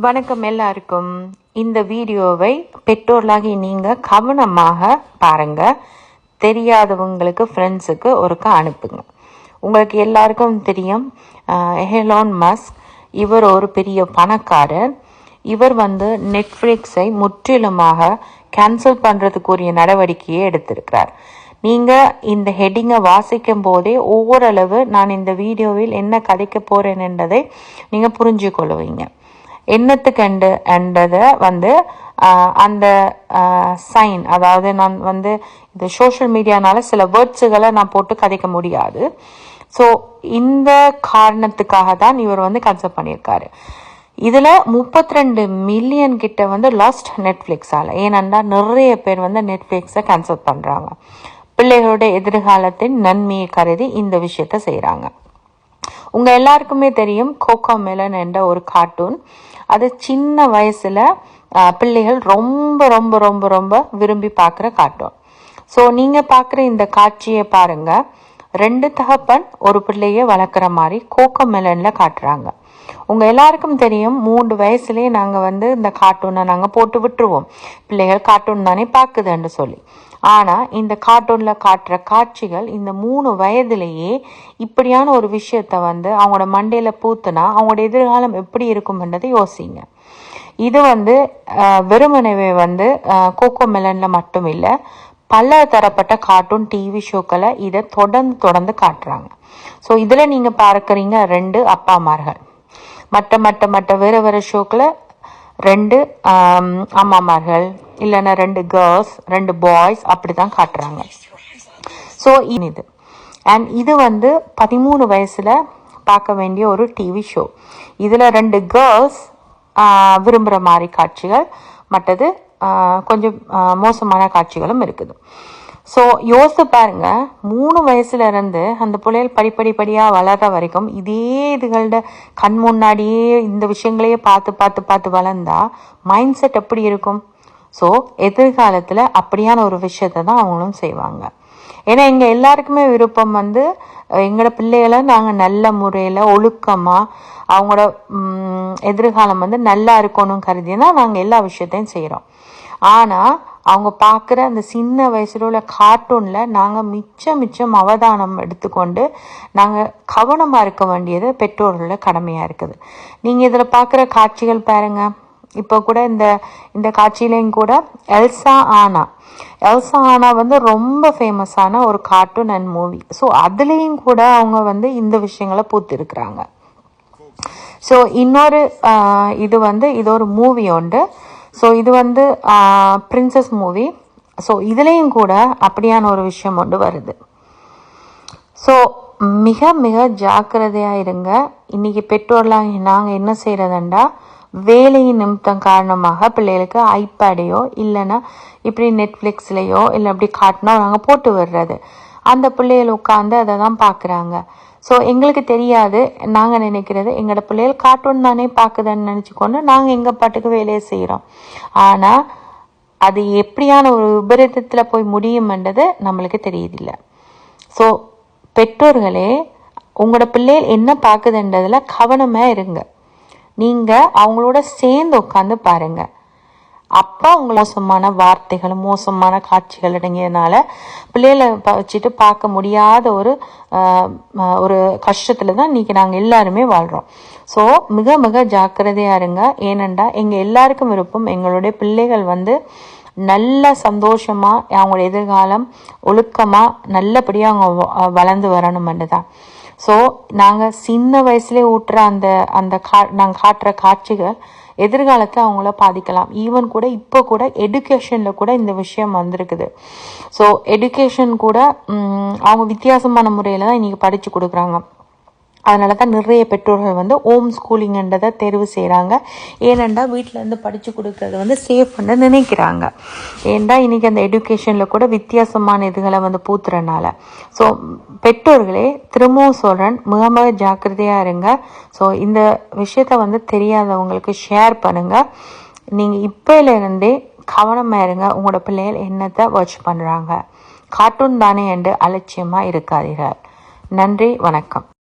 வணக்கம் எல்லாருக்கும். இந்த வீடியோவை பெற்றோர்களாகி நீங்கள் கவனமாக பாருங்க. தெரியாதவங்களுக்கு ஃப்ரெண்ட்ஸுக்கு ஒருக்கா அனுப்புங்க. உங்களுக்கு எல்லாருக்கும் தெரியும், எலான் மஸ்க் இவர் ஒரு பெரிய பணக்காரர். இவர் நெட்ஃப்ளிக்ஸை முற்றிலுமாக கேன்சல் பண்ணுறதுக்குரிய நடவடிக்கையை எடுத்திருக்கிறார். நீங்கள் இந்த ஹெட்டிங்கை வாசிக்கும் போதே ஓரளவு நான் இந்த வீடியோவில் என்ன கதைக்க போகிறேன் என்பதை நீங்கள் புரிஞ்சு கொள்வீங்க. என்னத்துக்கு என்றதை அந்த சைன், அதாவது நான் இந்த சோஷியல் மீடியானால சில வேர்ட்ஸுகளை நான் போட்டு கதைக்க முடியாது. ஸோ இந்த காரணத்துக்காக தான் இவர் கன்சல்ட் பண்ணியிருக்காரு. இதில் 32 மில்லியன் கிட்ட லாஸ்ட் நெட்ஃப்ளிக்ஸால். ஏனென்றா நிறைய பேர் நெட்ஃப்ளிக்ஸை கேன்சல் பண்ணுறாங்க. பிள்ளைகளுடைய எதிர்காலத்தின் நன்மையை கருதி இந்த விஷயத்த செய்கிறாங்க. உங்கள் எல்லாருக்குமே தெரியும், கோகோமெலன் என்ற ஒரு கார்ட்டூன். அது சின்ன வயசில் பிள்ளைகள் ரொம்ப ரொம்ப ரொம்ப ரொம்ப விரும்பி பார்க்குற கார்ட்டூன். ஸோ நீங்கள் பார்க்குற இந்த காட்சியை பாருங்கள். 2 தகப்பன் ஒரு பிள்ளையை வளர்க்குற மாதிரி கோகோமெலனில் காட்டுறாங்க. உங்கள் எல்லாருக்கும் தெரியும், 3 வயசுலேயே நாங்கள் இந்த கார்ட்டூனை நாங்கள் போட்டு விட்டுருவோம். பிள்ளைகள் கார்ட்டூன் தானே பார்க்குதுன்னு சொல்லி. ஆனால் இந்த கார்ட்டூனில் காட்டுற காட்சிகள் இந்த 3 வயதுலேயே இப்படியான ஒரு விஷயத்த அவங்களோட மண்டையில் பூத்துனா அவங்களோட எதிர்காலம் எப்படி இருக்கும்ன்றதை யோசிங்க. இது வெறுமனவே கோகோமெலனில் மட்டும் இல்லை, பல தரப்பட்ட கார்ட்டூன் டிவி ஷோக்களை இதை தொடர்ந்து காட்டுறாங்க. ஸோ இதில் நீங்கள் பார்க்குறீங்க 2 அப்பாமார்கள். மற்ற வேறு ஷோக்களை 2 அம்மாமார்கள், இல்லைன்னா 2 கேர்ள்ஸ், 2 பாய்ஸ் அப்படி தான் காட்டுறாங்க. ஸோ இது இது 13 வயசில் பார்க்க வேண்டிய ஒரு டிவி ஷோ. இதில் 2 கேர்ள்ஸ் விரும்புகிற மாதிரி காட்சிகள், மற்றது கொஞ்சம் மோசமான காட்சிகளும் இருக்குது. ஸோ யோசித்து பாருங்க, 3 வயசுல இருந்து அந்த பிள்ளைகள் படிப்படியாக வளர்ற வரைக்கும் இதே இதுகளோட கண் முன்னாடியே இந்த விஷயங்களையே பார்த்து வளர்ந்தா மைண்ட் செட் எப்படி இருக்கும்? ஸோ எதிர்காலத்தில் அப்படியான ஒரு விஷயத்தை தான் அவங்களும் செய்வாங்க. ஏன்னா எங்கள் எல்லாருக்குமே விருப்பம் எங்களோட பிள்ளைகளை நாங்கள் நல்ல முறையில் ஒழுக்கமாக அவங்களோட எதிர்காலம் நல்லா இருக்கணும் கருதினா நாங்கள் எல்லா விஷயத்தையும் செய்கிறோம். ஆனால் அவங்க பார்க்குற அந்த சின்ன வயசுல உள்ள கார்ட்டூனில் நாங்கள் மிச்சம் அவதானம் எடுத்துக்கொண்டு நாங்கள் கவனமாக இருக்க வேண்டியது பெற்றோர்களோட கடமையாக இருக்குது. நீங்கள் இதில் பார்க்குற காட்சிகள் பாருங்க. இப்போ கூட இந்த காட்சியிலையும் கூட எல்சா ஆனா ரொம்ப ஃபேமஸான ஒரு கார்ட்டூன் அண்ட் மூவி. ஸோ அதுலேயும் கூட அவங்க இந்த விஷயங்களை பூத்திருக்கிறாங்க. ஸோ இன்னொரு இது ஒரு மூவி உண்டு. ஸோ இது பிரின்சஸ் மூவி. ஸோ இதுலேயும் கூட அப்படியான ஒரு விஷயம் வருது. ஸோ மிக ஜாக்கிரதையாக இருங்க. இன்றைக்கி பெற்றோர்லாம் நாங்கள் என்ன செய்கிறதுண்டா, வேலையின் நிமித்தம் காரணமாக பிள்ளைகளுக்கு ஐபேடையோ இல்லைன்னா இப்படி நெட்ஃப்ளிக்ஸ்லேயோ இல்லை அப்படி காட்டினா நாங்கள் போட்டு விடுறது. அந்த பிள்ளைகள் உட்காந்து அதை தான் பார்க்குறாங்க. ஸோ எங்களுக்கு தெரியாது, நாங்கள் நினைக்கிறது எங்களோட பிள்ளைகள் கார்ட்டூன் தானே பார்க்குதுன்னு நினச்சிக்கொண்டு நாங்கள் எங்கள் பாட்டுக்கு வேலையை செய்கிறோம். ஆனால் அது எப்படியான ஒரு விபரீதத்தில் போய் முடியும்ன்றது நம்மளுக்கு தெரியுதில்லை. ஸோ பெற்றோர்களே, உங்களோட பிள்ளைகள் என்ன பார்க்குதுன்றதில் கவனமாக இருங்க. நீங்கள் அவங்களோட சேர்ந்து உட்காந்து பாருங்கள். அப்போ அவங்க மோசமான வார்த்தைகள், மோசமான காட்சிகள் அடங்கியதுனால பிள்ளைகளை வச்சுட்டு பார்க்க முடியாத ஒரு கஷ்டத்தில் தான் இன்றைக்கி நாங்கள் எல்லாருமே வாழ்கிறோம். ஸோ மிக ஜாக்கிரதையாக இருங்க. ஏனெண்டா எங்கள் எல்லாருக்கும் விருப்பம் எங்களுடைய பிள்ளைகள் நல்ல சந்தோஷமாக அவங்களோட எதிர்காலம் ஒழுக்கமாக நல்லபடியாக அவங்க வளர்ந்து வரணும்னு தான். ஸோ நாங்கள் சின்ன வயசுலேயே ஊட்டுற நாங்கள் காட்டுற காட்சிகள் எதிர்காலத்தை அவங்கள பாதிக்கலாம். ஈவன் கூட இப்போ கூட எடுகேஷனில் கூட இந்த விஷயம் வந்திருக்குது. ஸோ எடுகேஷன் கூட அவங்க வித்தியாசமான முறையில் தான் இன்றைக்கி படித்து கொடுக்குறாங்க. அதனால தான் நிறைய பெற்றோர்கள் ஹோம் ஸ்கூலிங்கன்றதை தேர்வு செய்கிறாங்க. ஏனெண்டா வீட்டிலேருந்து படித்து கொடுக்கறது சேஃப்னு நினைக்கிறாங்க. ஏன்டா இன்றைக்கி அந்த எடுகேஷனில் கூட வித்தியாசமான இதுகளை பூத்துறனால. ஸோ பெற்றோர்களே, திரும்பவும் சொல்கிறேன், மிக ஜாக்கிரதையாக இருங்க. ஸோ இந்த விஷயத்த தெரியாதவங்களுக்கு ஷேர் பண்ணுங்கள். நீங்கள் இப்போலேருந்தே கவனமாக இருங்க. உங்களோட பிள்ளைகள் என்னத்தை வாட்ச் பண்ணுறாங்க, கார்ட்டூன் தானே என்று அலட்சியமாக இருக்காதீர்கள். நன்றி, வணக்கம்.